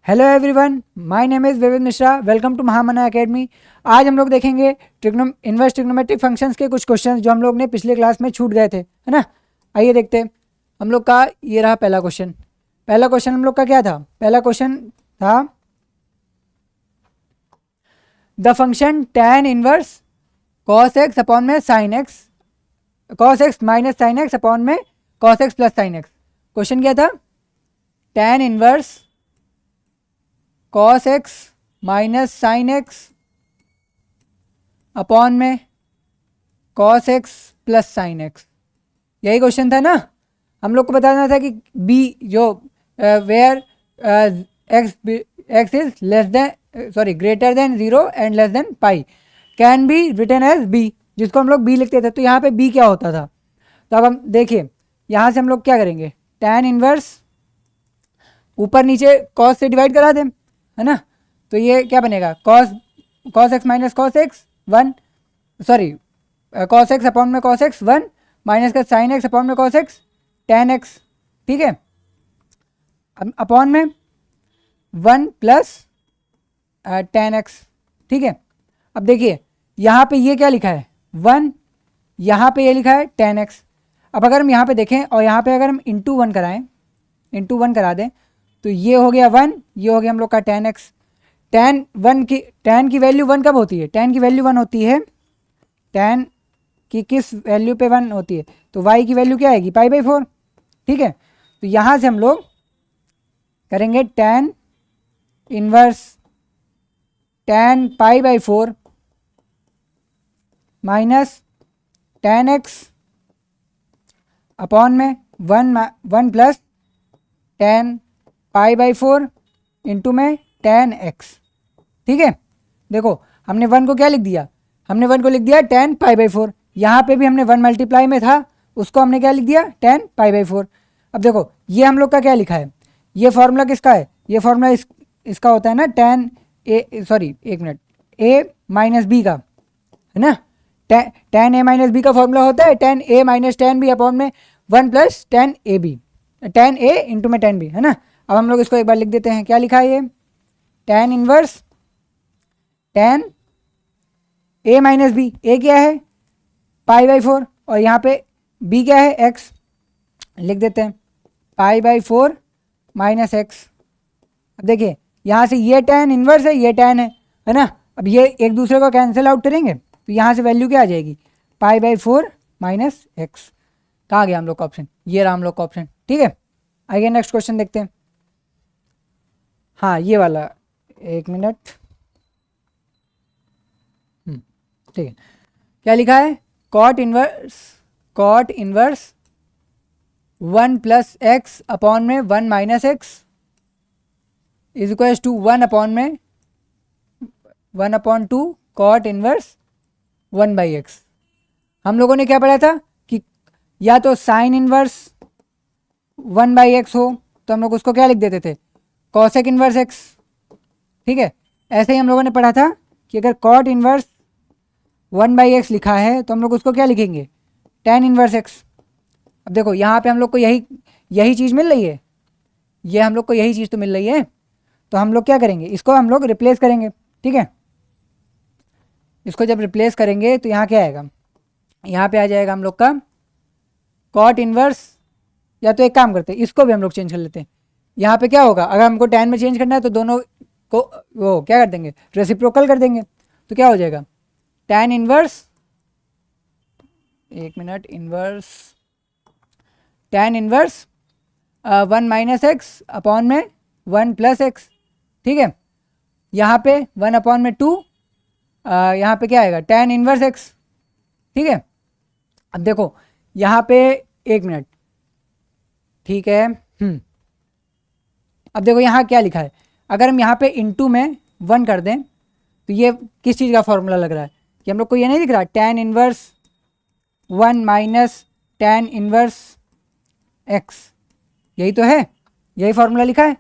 Hello everyone, my name is Vivek Mishra. Welcome to Mahamana academy. आज हम लोग देखेंगे इन्वर्स ट्रिग्नोमेट्रिक फंक्शंस के कुछ क्वेश्चन जो हम लोग ने पिछले क्लास में छूट गए थे, है ना। आइए देखते हैं। हम लोग का ये रहा पहला क्वेश्चन। पहला क्वेश्चन हम लोग का क्या था? पहला क्वेश्चन था the function tan inverse cos x upon में sin x cos x minus sine x upon में cos x plus sine x. Question क्या था? tan inverse cos x minus sine x upon में cos x plus sine x. यही question था ना। हम लोग को बताना था कि b जो where x is less than greater than 0 and less than pi can be written as b, जिसको हम लोग b लिखते थे। तो यहाँ पे b क्या होता था? तो अब हम देखिए, यहाँ से हम लोग क्या करेंगे, tan इनवर्स ऊपर नीचे cos से डिवाइड करा दें, है ना। तो ये क्या बनेगा, cos x minus cos x 1 cos x upon में cos x 1 माइनस का sin x अपॉन में cos x tan x, ठीक है। अब अपॉन में 1 प्लस tan x, ठीक है। अब देखिए यहाँ पे ये क्या लिखा है 1, यहाँ पे ये लिखा है tan x। अब अगर हम यहाँ पे देखें और यहाँ पे अगर हम इंटू 1 कराएं, इंटू 1 करा दें, तो ये हो गया 1, ये हो गया हम लोग का tan x। tan की वैल्यू 1 कब होती है? tan की वैल्यू 1 होती है, tan की किस वैल्यू पे 1 होती है? तो y की वैल्यू क्या आएगी, π/4, ठीक है। तो यहाँ से हम लोग करेंगे tan inverse tan π/4 minus tan x upon में 1 प्लस tan π/4 इंटू में tan x, ठीक है। देखो हमने 1 को क्या लिख दिया, हमने 1 को लिख दिया tan π/4। यहाँ पे भी हमने 1 मल्टीप्लाई में था, उसको हमने क्या लिख दिया, tan π/4। अब देखो ये हम लोग का क्या लिखा है, ये फॉर्मूला किसका है? ये फॉर्मूला इसका होता है ना, tan a माइनस बी का, है ना। tan a माइनस बी का फॉर्मूला होता है tan a minus tan b upon में 1 plus tan a b, tan a into में tan b, है ना। अब हम लोग इसको एक बार लिख देते हैं, क्या लिखा है ये, tan inverse tan a minus b, a क्या है π/4 और यहाँ पे b क्या है x, लिख देते हैं π/4 माइनस x। अब देखिए यहाँ से ये tan इनवर्स है, ये tan है ना। अब ये एक दूसरे को कैंसिल आउट करेंगे तो यहाँ से वैल्यू क्या आ जाएगी, π/4 माइनस x। कहाँ गया हम लोग का ऑप्शन? ये रहा हम लोग का ऑप्शन, ठीक है। आइए नेक्स्ट क्वेश्चन देखते हैं। हाँ ये वाला, एक मिनट, ठीक है। क्या लिखा है, cot inverse 1 plus x upon में 1 minus x is equal to 1/2 cot inverse 1/x। हम लोगों ने क्या पढ़ा था कि या तो साइन इनवर्स 1/x हो तो हम लोग उसको क्या लिख देते थे, cosec इनवर्स x, ठीक है। ऐसे ही हम लोगों ने पढ़ा था कि अगर cot इनवर्स 1/x लिखा है तो हम लोग उसको क्या लिखेंगे, tan इनवर्स x। अब देखो यहाँ पे हम लोग को यही चीज़ मिल रही है, ये हम लोग को यही चीज़ तो मिल रही है। तो हम लोग क्या करेंगे, इसको हम लोग रिप्लेस करेंगे, ठीक है। इसको जब रिप्लेस करेंगे तो यहाँ क्या आएगा, यहाँ पे आ जाएगा हम लोग का cot इनवर्स, या तो एक काम करते हैं इसको भी हम लोग चेंज कर लेते हैं। यहाँ पे क्या होगा, अगर हमको tan में चेंज करना है तो दोनों को वो क्या कर देंगे, रेसिप्रोकल कर देंगे। तो क्या हो जाएगा, tan इनवर्स, एक minute, tan inverse 1 minus x upon में 1 प्लस एक्स, ठीक है। यहाँ पे 1 अपॉन में 2, यहाँ पे क्या आएगा tan इनवर्स x, ठीक है। अब देखो यहाँ पे, एक मिनट, ठीक है। अब देखो यहाँ क्या लिखा है, अगर हम यहाँ पे इंटू में 1 कर दें तो ये किस चीज़ का फॉर्मूला लग रहा है, कि हम लोग को ये नहीं दिख रहा tan inverse 1 minus tan inverse x, यही तो है, यही फॉर्मूला लिखा है।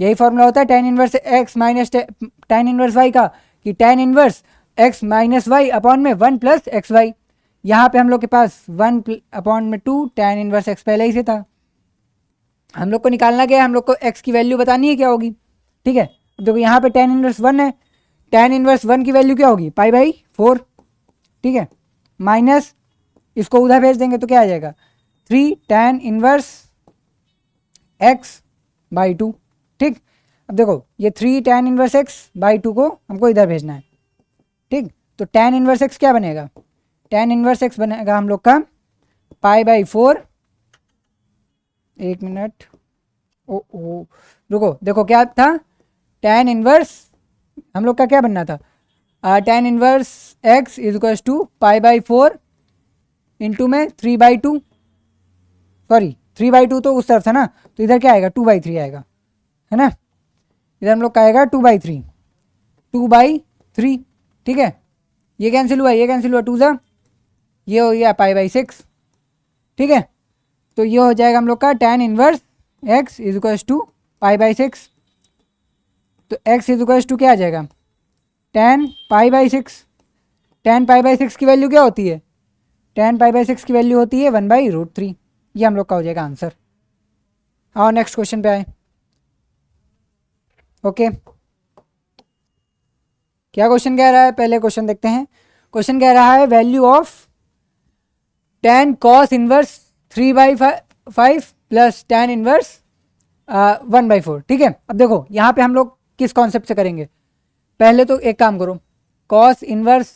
यही फॉर्मूला होता है tan inverse x minus tan inverse y का, कि tan inverse x minus y upon में 1 प्लस एक्स वाई। यहाँ पे हम लोग के पास 1 अपॉन में 2 tan इनवर्स x पहले ही से था। हम लोग को निकालना क्या है, हम लोग को x की वैल्यू बतानी है क्या होगी। ठीक है। अब देखो यहाँ पे tan इनवर्स 1 है, tan इनवर्स 1 की वैल्यू क्या होगी π/4, ठीक है, माइनस इसको उधर भेज देंगे तो क्या आ जाएगा 3 tan इनवर्स x/2, ठीक। अब देखो ये 3 tan इनवर्स x/2 को हमको इधर भेजना है, ठीक। तो tan इनवर्स x क्या बनेगा, tan इनवर्स x बनेगा हम लोग का π/4, एक मिनट, ओ रुको, देखो क्या था, tan इनवर्स हम लोग का क्या बनना था, tan inverse x is equal to π/4 into में 3/2, सॉरी 3/2 तो उस तरफ था ना, तो इधर क्या आएगा 2/3 आएगा, है ना। इधर हम लोग का आएगा 2/3, ठीक है। ये कैंसिल हुआ, ये कैंसिल हुआ, 2 ज़ा ये हो गया π/6, ठीक है। तो ये हो जाएगा हम लोग का tan inverse x is equal to π/6, तो x इज इक्वल टू क्या आ जाएगा tan π/6। tan π/6 की वैल्यू क्या होती है, tan π/6 की वैल्यू होती है 1/√3। ये हम लोग का हो जाएगा आंसर। और नेक्स्ट क्वेश्चन पे आए। ओके, क्या क्वेश्चन कह रहा है, पहले क्वेश्चन देखते हैं। क्वेश्चन कह रहा है value of tan cos inverse 3/5 plus tan inverse 1/4, ठीक है। अब देखो यहाँ पे हम लोग किस कॉन्सेप्ट से करेंगे, पहले तो एक काम करो, cos इनवर्स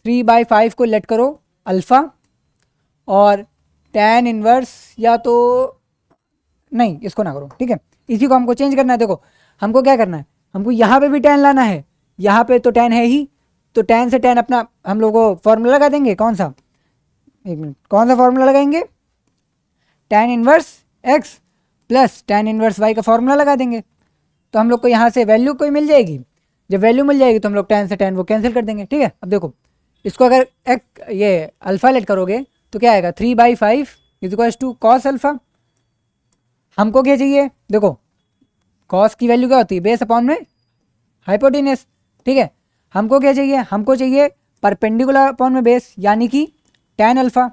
3/5 को लेट करो अल्फ़ा, और tan इनवर्स या तो नहीं, इसको ना करो, ठीक है, इसी को हमको चेंज करना है। देखो हमको क्या करना है, हमको यहाँ पे भी tan लाना है, यहाँ पे तो tan है ही, तो tan से tan अपना हम लोग को फॉर्मूला लगा देंगे, कौन सा, एक मिनट, कौन सा फॉर्मूला लगाएंगे, tan inverse x plus tan inverse y का फॉर्मूला लगा देंगे। तो हम लोग को यहाँ से वैल्यू कोई मिल जाएगी, जब वैल्यू मिल जाएगी तो हम लोग tan से tan वो कैंसिल कर देंगे, ठीक है। अब देखो इसको अगर ये अल्फ़ा लेट करोगे तो क्या आएगा 3/5 is equal to cos alpha. हमको क्या चाहिए, देखो कॉस की वैल्यू क्या होती है, बेस अपॉन में हाइपोटेनस, ठीक है। हमको क्या चाहिए, हमको चाहिए परपेंडिकुलर अपॉन में बेस, यानी कि tan अल्फ़ा,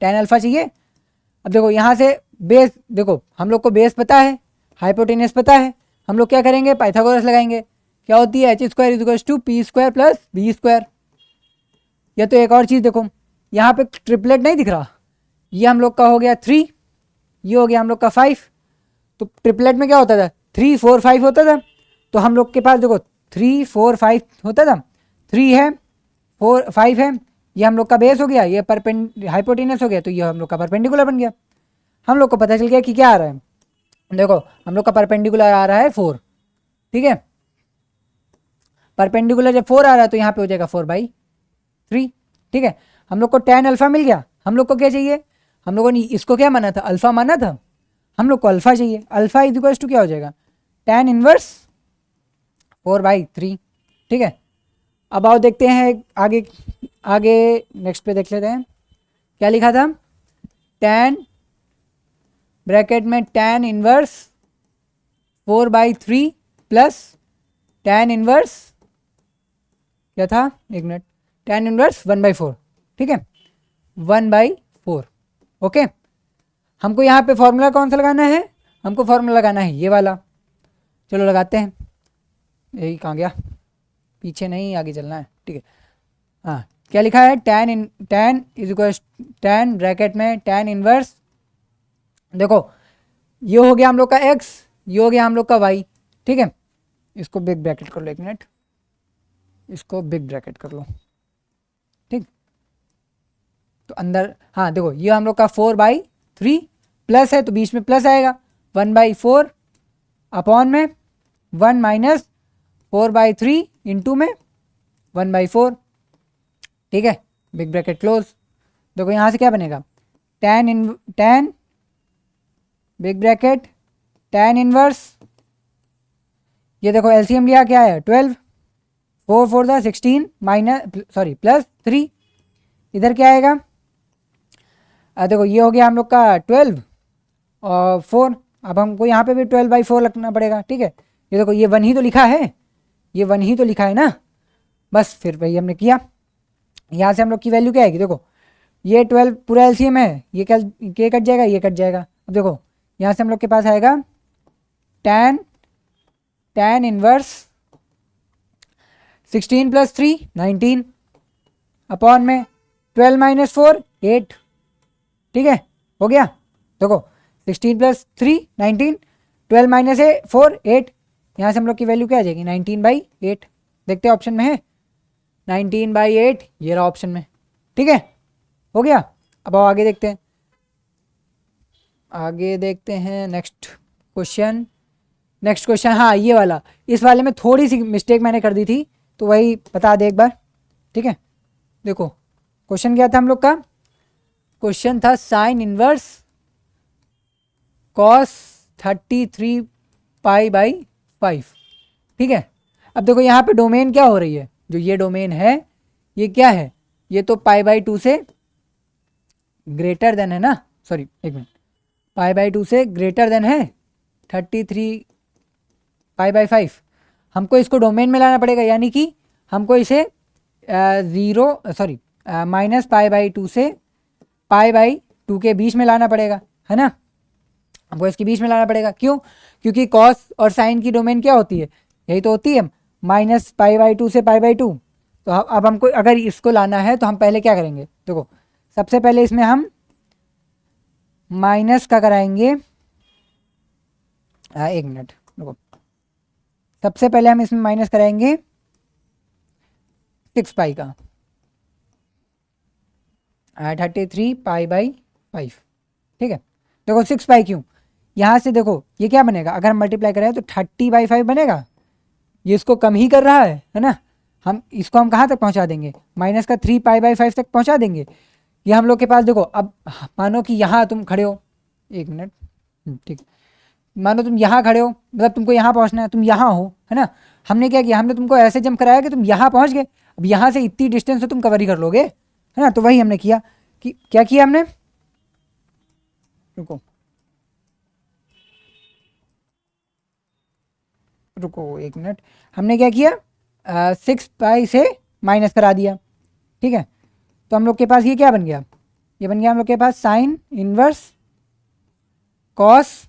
tan अल्फ़ा चाहिए। अब देखो यहाँ से बेस, देखो हम लोग को बेस पता है, हाइपोटेनस पता है, हम लोग क्या करेंगे, पाइथागोरस लगाएंगे। क्या होती है h² is equal to p² plus b²। या तो एक और चीज़ देखो, यहाँ पे ट्रिपलेट नहीं दिख रहा, ये हम लोग का हो गया 3, ये हो गया हम लोग का 5। तो ट्रिपलेट में क्या होता था 3 4 5 होता था, तो हम लोग के पास देखो 3 4 5 होता था, 3 है 4 5 है, ये हम लोग का बेस हो गया, ये हाइपोटेनस हो गया, तो ये हम लोग का परपेंडिकुलर बन गया। हम लोग को पता चल गया कि क्या आ रहा है, देखो हम लोग का परपेंडिकुलर आ रहा है 4, ठीक है। परपेंडिकुलर जब 4 आ रहा है तो यहाँ पे हो जाएगा 4/3, ठीक है। हम लोग को tan अल्फ़ा मिल गया। हम लोग को क्या चाहिए, हम लोगों ने इसको क्या माना था, अल्फ़ा माना था, हम लोग को अल्फ़ा चाहिए। अल्फ़ा इज इक्वल टू क्या हो जाएगा tan इनवर्स 4/3, ठीक है। अब आओ देखते हैं आगे, नेक्स्ट पे देख लेते हैं क्या लिखा था, tan ब्रैकेट में tan inverse 4/3 plus tan inverse क्या था, एक मिनट, tan इनवर्स 1/4, ठीक है, 1/4। ओके, हमको यहाँ पे फॉर्मूला कौन सा लगाना है, हमको फॉर्मूला लगाना है ये वाला, चलो लगाते हैं। यही कहाँ गया, पीछे नहीं आगे चलना है, ठीक है। हाँ, क्या लिखा है, tan is equal tan bracket में tan इनवर्स, देखो ये हो गया हम लोग का x, ये हो गया हम लोग का y, ठीक है। इसको बिग ब्रैकेट कर लो, एक मिनट, इसको बिग ब्रैकेट कर लो, ठीक। तो अंदर, हाँ देखो ये हम लोग का 4/3 प्लस है, तो बीच में प्लस आएगा, 1/4 अपॉन में 1 माइनस 4/3 इंटू में 1/4, ठीक है, बिग ब्रैकेट क्लोज। देखो यहाँ से क्या बनेगा, tan big bracket tan inverse, ये देखो एलसीएम लिया क्या है 12, 4 4 दा 16 माइनस सॉरी प्लस 3, इधर क्या आएगा, देखो ये हो गया हम लोग का 12 और 4, अब हमको यहाँ पे भी 12/4 लगना पड़ेगा, ठीक है। ये देखो ये 1 ही तो लिखा है, ये 1 ही तो लिखा है ना, बस फिर वही हमने किया। यहाँ से हम लोग की वैल्यू क्या आएगी, देखो ये 12 पूरा एलसीएम है, ये कट जाएगा, ये कट जाएगा। अब देखो यहाँ से हम लोग के पास आएगा tan tan inverse 16 plus 3 19 upon में 12 माइनस 4 8। ठीक है, हो गया। देखो 16 प्लस 3 19, 12 माइनस 4 8, यहाँ से हम लोग की वैल्यू क्या आ जाएगी 19/8। देखते हैं ऑप्शन में है 19/8, ये रहा ऑप्शन में। ठीक है, हो गया। अब आओ आगे देखते हैं, आगे देखते हैं नेक्स्ट क्वेश्चन। नेक्स्ट क्वेश्चन, हाँ ये वाला, इस वाले में थोड़ी सी मिस्टेक मैंने कर दी थी, तो वही बता दे एक बार। ठीक है, देखो क्वेश्चन क्या था हम लोग का, क्वेश्चन था साइन इनवर्स कॉस 33π/5। ठीक है, अब देखो यहाँ पे डोमेन क्या हो रही है, जो ये डोमेन है ये क्या है, ये तो π/2 से ग्रेटर देन है ना, सॉरी एक मिनट, π/2 से ग्रेटर देन है 33π/5। हमको इसको डोमेन में लाना पड़ेगा, यानी कि हमको इसे -π/2 से π/2 के बीच में लाना पड़ेगा, है ना। हमको इसके बीच में लाना पड़ेगा, क्यों, क्योंकि कॉस और साइन की डोमेन क्या होती है, यही तो होती है -π/2 से π/2। तो अब हमको अगर इसको लाना है तो हम पहले क्या करेंगे, देखो सबसे पहले इसमें हम माइनस का कराएंगे, एक मिनट देखो, सबसे पहले हम इसमें माइनस कराएंगे 6π का 33π/5। ठीक है, देखो 6π क्यों, यहाँ से देखो ये क्या बनेगा, अगर हम मल्टीप्लाई करें तो 30/5 बनेगा, ये इसको कम ही कर रहा है ना। हम इसको हम कहाँ तक पहुँचा देंगे, माइनस का 3π/5 तक पहुँचा देंगे। ये हम लोग के पास देखो, अब मानो कि यहाँ तुम खड़े हो, एक मिनट, ठीक, मानो तुम यहाँ खड़े हो, मतलब तुमको यहाँ पहुँचना है, तुम यहाँ हो, है ना। हमने क्या किया, हमने तुमको ऐसे जंप कराया कि तुम यहाँ पहुँच गए। अब यहाँ से इतनी डिस्टेंस तो तुम कवर ही कर लोगे, है ना। तो वही हमने किया कि क्या किया हमने, रुको रुको एक मिनट, हमने क्या किया 6π से माइनस करा दिया। ठीक है, तो हम लोग के पास ये क्या बन गया, ये बन गया हम लोग के पास साइन इनवर्स कॉस,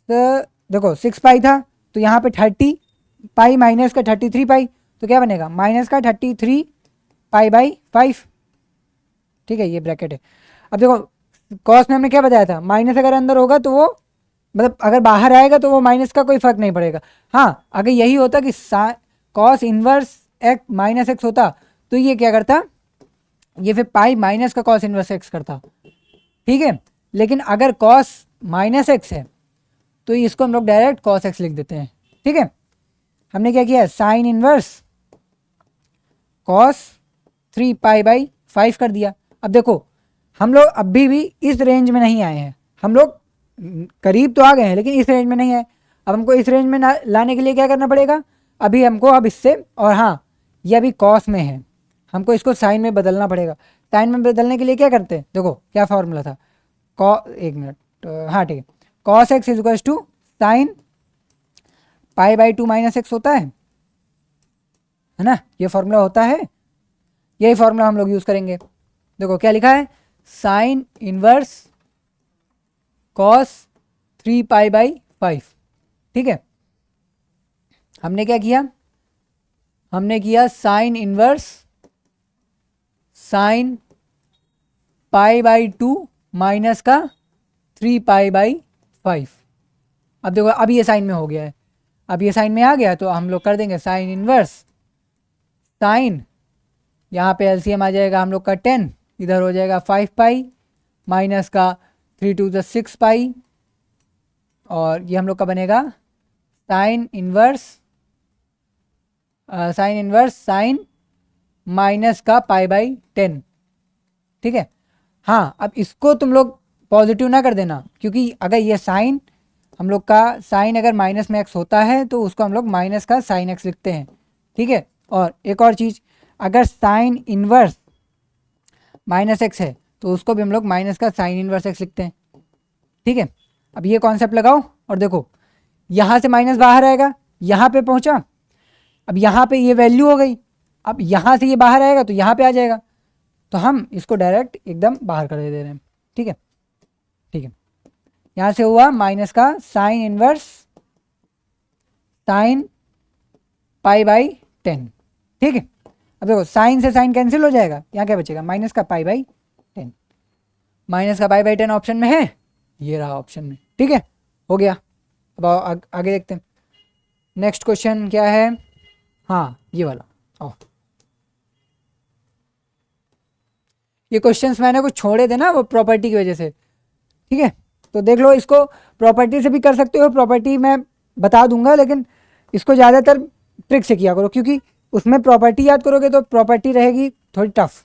देखो 6π था तो यहाँ पे 30π माइनस का 33π, तो क्या बनेगा माइनस का 33π/5। ठीक है, ये ब्रैकेट है। अब देखो कॉस में हमने क्या बताया था, माइनस अगर अंदर होगा तो वो, मतलब अगर बाहर आएगा तो वो माइनस का कोई फर्क नहीं पड़ेगा। हाँ, अगर यही होता कि cos inverse x minus x होता तो ये क्या करता, ये फिर पाई माइनस का कॉस इनवर्स एक्स करता। ठीक है, लेकिन अगर कॉस माइनस एक्स है तो इसको हम लोग डायरेक्ट कॉस एक्स लिख देते हैं। ठीक है, हमने क्या किया, साइन इनवर्स कॉस 3π/5 कर दिया। अब देखो हम लोग अभी भी इस रेंज में नहीं आए हैं, हम लोग करीब तो आ गए हैं लेकिन इस रेंज में नहीं आए। अब हमको इस रेंज में लाने के लिए क्या करना पड़ेगा, अभी हमको अब इससे, और हाँ ये अभी कॉस में है, हमको इसको साइन में बदलना पड़ेगा। साइन में बदलने के लिए क्या करते हैं, देखो क्या फॉर्मूला था, एक मिनट, हाँ ठीक है, cos x is equal to sine π/2 minus x होता है ना, ये फॉर्मूला होता है, यही फॉर्मूला हम लोग यूज़ करेंगे। देखो क्या लिखा है, साइन इनवर्स कॉस 3π/5। ठीक है, हमने क्या किया, हमने किया साइन इनवर्स साइन π/2 माइनस का 3π/5। अब देखो अब ये साइन में हो गया है, अब ये साइन में आ गया तो हम लोग कर देंगे साइन इनवर्स साइन, यहाँ पे एलसीएम आ जाएगा हम लोग का 10, इधर हो जाएगा 5π माइनस का 3 to the 6π, और ये हम लोग का बनेगा साइन इनवर्स साइन माइनस का π/10। ठीक है, हाँ अब इसको तुम लोग पॉजिटिव ना कर देना, क्योंकि अगर ये साइन हम लोग का साइन अगर माइनस में एक्स होता है तो उसको हम लोग माइनस का साइन एक्स लिखते हैं। ठीक है, और एक और चीज़, अगर साइन इनवर्स माइनस एक्स है तो उसको भी हम लोग माइनस का साइन इनवर्स एक्स लिखते हैं। ठीक है, अब ये कॉन्सेप्ट लगाओ और देखो यहाँ से माइनस बाहर आएगा, यहाँ पे पहुँचा, अब यहाँ पे ये वैल्यू हो गई, अब यहाँ से ये बाहर आएगा तो यहाँ पे आ जाएगा, तो हम इसको डायरेक्ट एकदम बाहर कर दे रहे हैं। ठीक है, ठीक है, यहाँ से हुआ माइनस का sine inverse sine pi by 10, ठीक है। अब देखो साइन से साइन कैंसिल हो जाएगा, यहाँ क्या बचेगा, माइनस का पाई बाई 10, माइनस का पाई बाई 10 ऑप्शन में है, ये रहा ऑप्शन में, ठीक है, हो गया। अब आगे देखते हैं नेक्स्ट क्वेश्चन क्या है, हाँ ये वाला। ओ ये क्वेश्चंस मैंने कुछ छोड़े थे ना वो प्रॉपर्टी की वजह से, ठीक है, तो देख लो, इसको प्रॉपर्टी से भी कर सकते हो, प्रॉपर्टी मैं बता दूंगा, लेकिन इसको ज़्यादातर ट्रिक से किया करो, क्योंकि उसमें प्रॉपर्टी याद करोगे तो प्रॉपर्टी रहेगी थोड़ी टफ,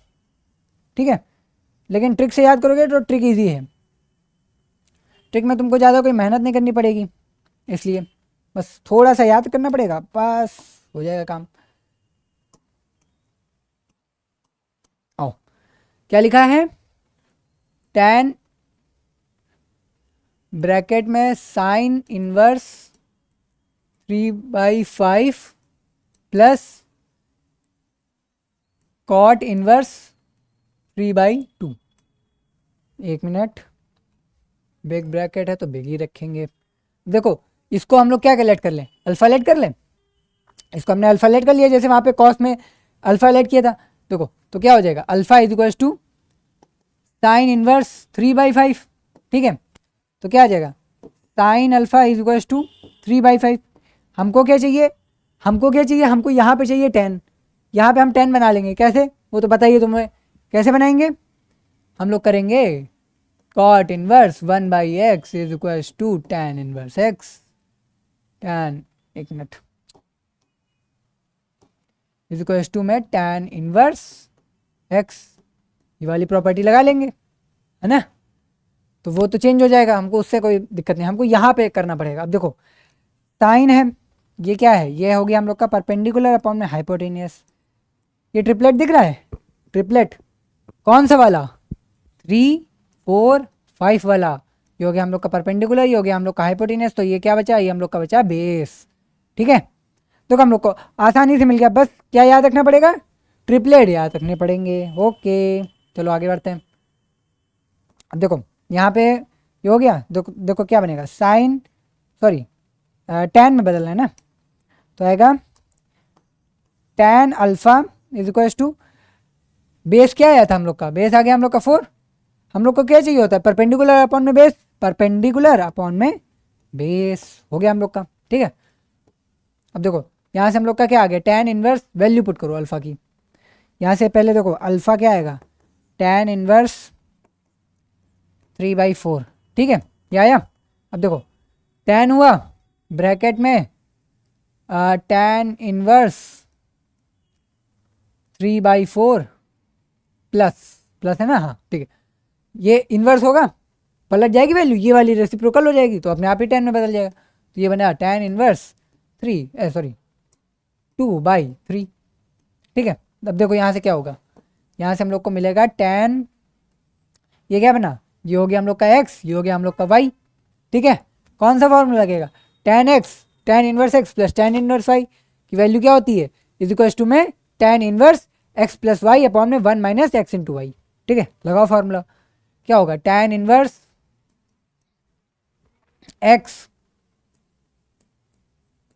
ठीक है, लेकिन ट्रिक से याद करोगे तो ट्रिक इजी है। ट्रिक में तुमको ज़्यादा कोई मेहनत नहीं करनी पड़ेगी, इसलिए बस थोड़ा सा याद करना पड़ेगा, बस हो जाएगा काम। आओ क्या लिखा है, tan ब्रैकेट में sine inverse 3/5 plus cot inverse 3/2। एक मिनट, बिग ब्रैकेट है तो बिग ही रखेंगे। देखो इसको हम लोग क्या लेट कर लें, अल्फा लेट कर लें, इसको हमने अल्फा लेट कर लिया, जैसे वहाँ पे कॉस में अल्फा लेट किया था। देखो तो क्या हो जाएगा, alpha is equals to sine inverse 3/5, ठीक है, तो क्या आ जाएगा, sine alpha is equals to 3/5। हमको क्या चाहिए, हमको क्या चाहिए, हमको यहाँ पे चाहिए 10, यहाँ पे हम 10 बना लेंगे, कैसे वो तो बताइए तुम्हें, कैसे बनाएंगे, हम लोग करेंगे cot inverse 1/x is equals to tan inverse x, tan, एक मिनट, इज इक्वल्स टू में tan इनवर्स x, ये वाली प्रॉपर्टी लगा लेंगे, है ना, तो वो तो चेंज हो जाएगा, हमको उससे कोई दिक्कत नहीं, हमको यहाँ पे करना पड़ेगा। अब देखो साइन है, ये क्या है, ये हो गया हम लोग का परपेंडिकुलर अपॉन में हाइपोटेनियस, ये ट्रिपलेट दिख रहा है, ट्रिपलेट कौन सा वाला, 3 4 5 वाला, ये हो गया हम लोग का परपेंडिकुलर, ये हो गया हम लोग का हाइपोटेनियस, तो ये क्या बचा, ये हम लोग का बचा बेस, ठीक है। तो हम लोग को आसानी से मिल गया, बस क्या याद रखना पड़ेगा, ट्रिपलेट याद रखने पड़ेंगे। ओके चलो आगे बढ़ते हैं। अब देखो यहाँ पे ये हो गया, देखो देखो क्या बनेगा, साइन, सॉरी tan में बदलना है ना, तो आएगा tan alpha is equals to, base क्या आया था हम लोग का, बेस आ गया हम लोग का 4, हम लोग को क्या चाहिए होता है, परपेंडिकुलर अपॉन में बेस, परपेंडिकुलर अपॉन में बेस हो गया हम लोग का, ठीक है। अब देखो यहाँ से हम लोग का क्या आ गया, tan इनवर्स, वैल्यू पुट करो अल्फा की, यहाँ से पहले देखो अल्फा क्या आएगा, tan इनवर्स 3/4, ठीक है, ये आया। अब देखो tan हुआ ब्रैकेट में tan इनवर्स 3/4 प्लस, प्लस है ना, हाँ ठीक है, ये इन्वर्स होगा, पलट जाएगी वैल्यू, ये वाली रेसिप्रोकल हो जाएगी, तो अपने आप ही 10 में बदल जाएगा, तो ये बनेगा tan इनवर्स 2/3, ठीक है। अब देखो यहाँ से क्या होगा, यहाँ से हम लोग को मिलेगा tan, ये क्या बना, ये हो गया हम लोग का x, ये हो गया हम लोग का y, ठीक है, कौन सा फॉर्मूला लगेगा, tan x, tan inverse x plus tan inverse y की वैल्यू क्या होती है, इज इक्वल्स टू में tan inverse x plus y upon में 1 माइनस एक्स इंटू वाई, ठीक है, लगाओ फार्मूला, क्या होगा, tan इनवर्स x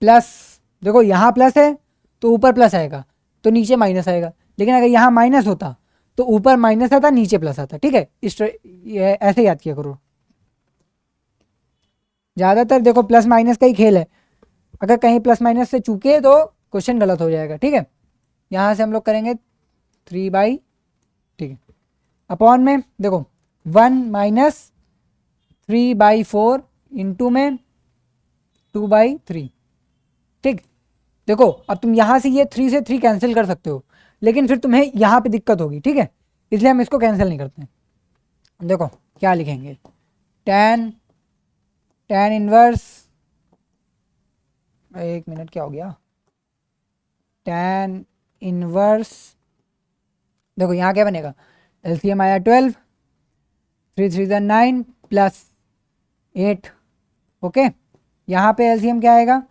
प्लस, देखो यहाँ प्लस है तो ऊपर प्लस आएगा, तो नीचे माइनस आएगा, लेकिन अगर यहाँ माइनस होता तो ऊपर माइनस आता, नीचे प्लस आता, ठीक है, ये ऐसे याद किया करो, ज़्यादातर देखो प्लस माइनस का ही खेल है, अगर कहीं प्लस माइनस से चूके तो क्वेश्चन गलत हो जाएगा, ठीक है। यहाँ से हम लोग करेंगे 3/, ठीक है, अपॉन में देखो 1 माइनस 3/4 इंटू में 2/3, ठीक। देखो अब तुम यहाँ से ये 3 से 3 कैंसिल कर सकते हो, लेकिन फिर तुम्हें यहाँ पे दिक्कत होगी, ठीक है, इसलिए हम इसको कैंसिल नहीं करते हैं। देखो क्या लिखेंगे, tan इनवर्स, एक मिनट क्या हो गया, tan इनवर्स, देखो यहाँ क्या बनेगा, एलसीएम आया 12, 3 3 9 प्लस 8, ओके, यहाँ पे एलसीएम क्या आएगा,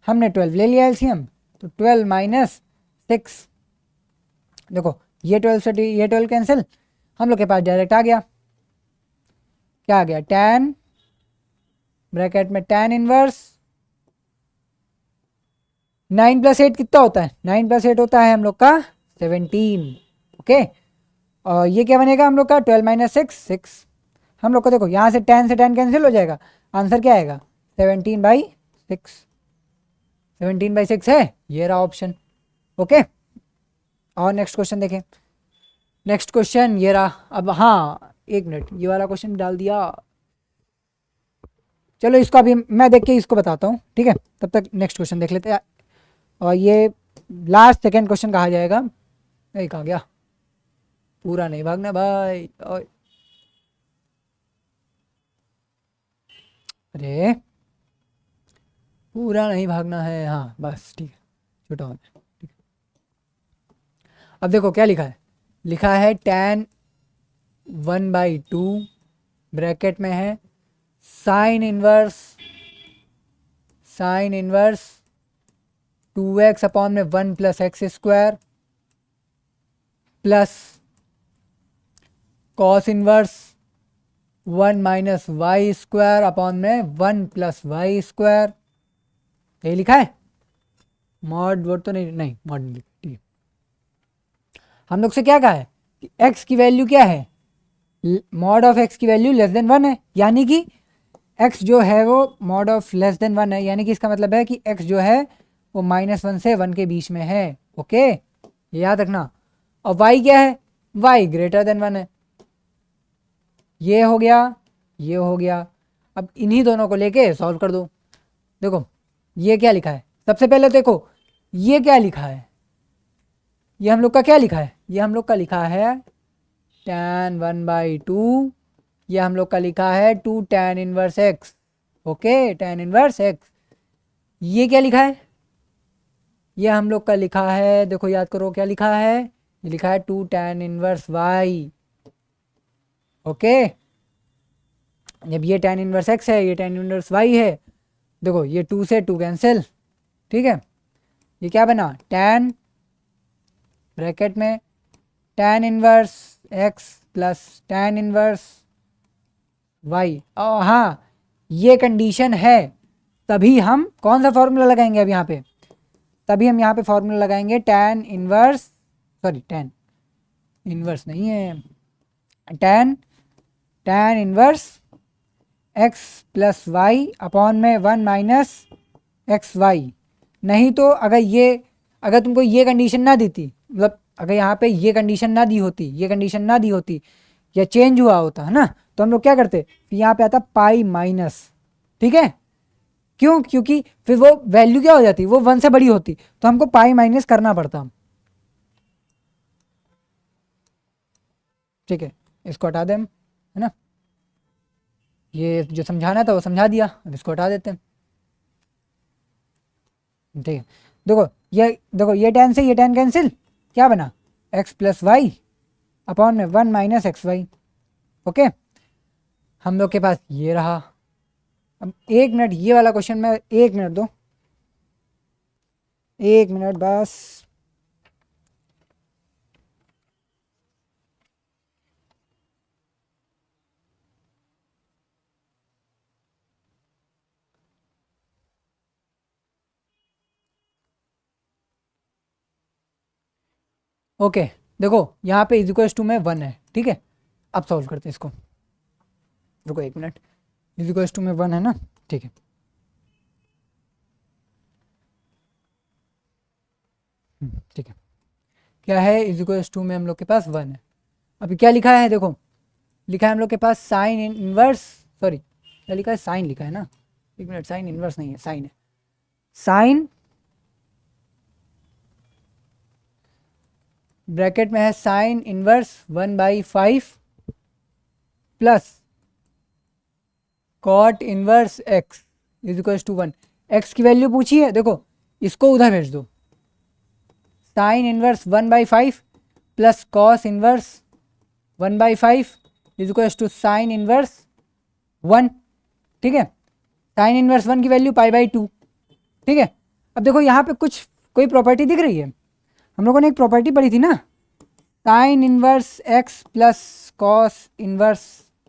हमने 12 ले लिया एलसीएम, तो 12 माइनस 6, देखो ये 12 से ये 12 कैंसिल, हम लोग के पास डायरेक्ट आ गया, क्या आ गया, tan ब्रैकेट में tan इनवर्स 9 + 8 कितना होता है? 9 + 8 होता है हम लोग का 17। ओके, और ये क्या बनेगा हम लोग का? 12 - 6 6। हम लोग को देखो यहाँ से 10 से 10 कैंसिल हो जाएगा, आंसर क्या आएगा? 17/6। 17/6 है, ये रहा ऑप्शन। ओके, और नेक्स्ट क्वेश्चन देखें। नेक्स्ट क्वेश्चन ये रहा। अब हाँ, एक मिनट, ये वाला क्वेश्चन डाल दिया। चलो इसको अभी मैं देख के इसको बताता हूँ, ठीक है? तब तक नेक्स्ट क्वेश्चन देख लेते हैं। और ये लास्ट सेकेंड क्वेश्चन कहा जाएगा। नहीं, कहा गया? पूरा नहीं भागना भाई। और अरे पूरा नहीं भागना है, हाँ बस ठीक है, छोटा होना है, ठीक है। अब देखो क्या लिखा है। लिखा है tan 1/2 ब्रैकेट में है साइन इनवर्स 2x अपॉन में 1 + x² plus cos inverse 1 - y² upon में 1 + y²। यही लिखा है। मॉड वर्ड तो नहीं मॉड नहीं लिखा, ठीक है। हम लोग से क्या कहा है कि x की वैल्यू क्या है? मॉड ऑफ x की वैल्यू <<1 है, यानी कि x जो है वो मॉड ऑफ <<1 है, यानी कि इसका मतलब है कि x जो है वो -1 से 1 के बीच में है। ओके, ये याद रखना। और y क्या है? y <<1 है। ये हो गया, ये हो गया। अब इन्हीं दोनों को लेके सॉल्व कर दो। देखो ये क्या लिखा है, सबसे पहले देखो ये क्या लिखा है। ये हम लोग का क्या लिखा है? ये हम लोग का लिखा है tan 1/2। ये हम लोग का लिखा है 2 tan 1x। Okay, tan 1x। ये क्या लिखा है? ये हम लोग का लिखा है, देखो याद करो क्या लिखा है। ये लिखा है 2 tan 1y। ओके, जब ये tan 1x है, ये tan 1y है, देखो ये 2 से 2 कैंसिल, ठीक है। ये क्या बना? tan ब्रैकेट में tan 1x plus tan 1y। और हाँ, ये कंडीशन है, तभी हम कौन सा फॉर्मूला लगाएंगे अब यहाँ पे? तभी हम यहाँ पे फॉर्मूला लगाएंगे tan इनवर्स नहीं है, tan inverse x plus y upon में 1 - xy। नहीं तो अगर तुमको ये कंडीशन ना देती, मतलब अगर यहाँ पे ये कंडीशन ना दी होती, ये कंडीशन ना दी होती, या चेंज हुआ होता है ना, तो हम लोग क्या करते? यहाँ पे आता पाई माइनस, ठीक है। क्यों? क्योंकि फिर वो वैल्यू क्या हो जाती, वो 1 से बड़ी होती, तो हमको पाई माइनस करना पड़ता। ठीक है, इसको हटा दें, है ना। ये जो समझाना था वो समझा दिया, अब इसको हटा देते हैं। ठीक है, देखो ये tan से ये tan कैंसिल, क्या बना? x प्लस वाई अपॉन में 1 - xy। ओके, हम लोग के पास ये रहा। अब एक मिनट, ये वाला क्वेश्चन में 1 मिनट दो, 1 मिनट बस। ओके, देखो यहाँ पे = में 1 है, ठीक है। अब सॉल्व करते हैं इसको, रुको 1 मिनट। = में 1 है ना, ठीक है। ठीक है, क्या है? = में हम लोग के पास 1 है। अभी क्या लिखा है? देखो लिखा है हम लोग के पास साइन इनवर्स, सॉरी क्या लिखा है? साइन लिखा है ना, 1 मिनट, साइन इनवर्स नहीं है, साइन है। साइन ब्रैकेट में है sine inverse 1/5 plus cot inverse x = 1। x की वैल्यू पूछी है, देखो इसको उधर भेज दो। Sine inverse 1/5 plus cos inverse 1/5 = sine inverse 1, ठीक है। साइन इनवर्स 1 की वैल्यू π/2, ठीक है। अब देखो यहाँ पे कोई प्रॉपर्टी दिख रही है? हम लोगों ने एक प्रॉपर्टी पढ़ी थी ना, sine inverse x plus cos inverse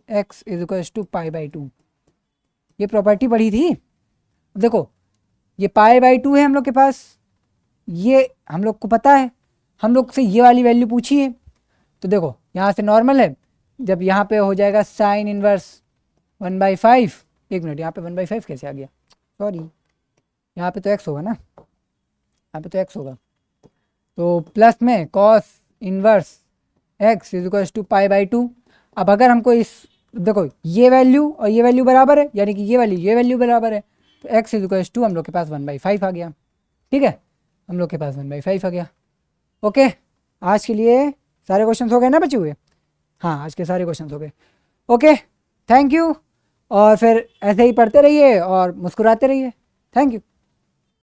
x = π/2। ये प्रॉपर्टी पढ़ी थी। देखो ये π/2 है हम लोग के पास, ये हम लोग को पता है, हम लोग से ये वाली वैल्यू पूछी है। तो देखो यहाँ से नॉर्मल है, जब यहाँ पे हो जाएगा साइन इनवर्स 1/5, एक मिनट यहाँ पे 1/5 कैसे आ गया, सॉरी यहाँ पे तो x होगा ना, यहाँ पे तो x होगा, तो प्लस में कॉस इनवर्स x = π/2। अब अगर हमको इस देखो ये वैल्यू और ये वैल्यू बराबर है, यानी कि ये वैल्यू बराबर है, तो x = हम लोग के पास 1/5 आ गया। ठीक है, हम लोग के पास 1/5 आ गया। ओके, आज के लिए सारे क्वेश्चंस हो गए ना बचे हुए? हाँ, आज के सारे क्वेश्चंस हो गए। ओके, थैंक यू, और फिर ऐसे ही पढ़ते रहिए और मुस्कुराते रहिए। Thank you.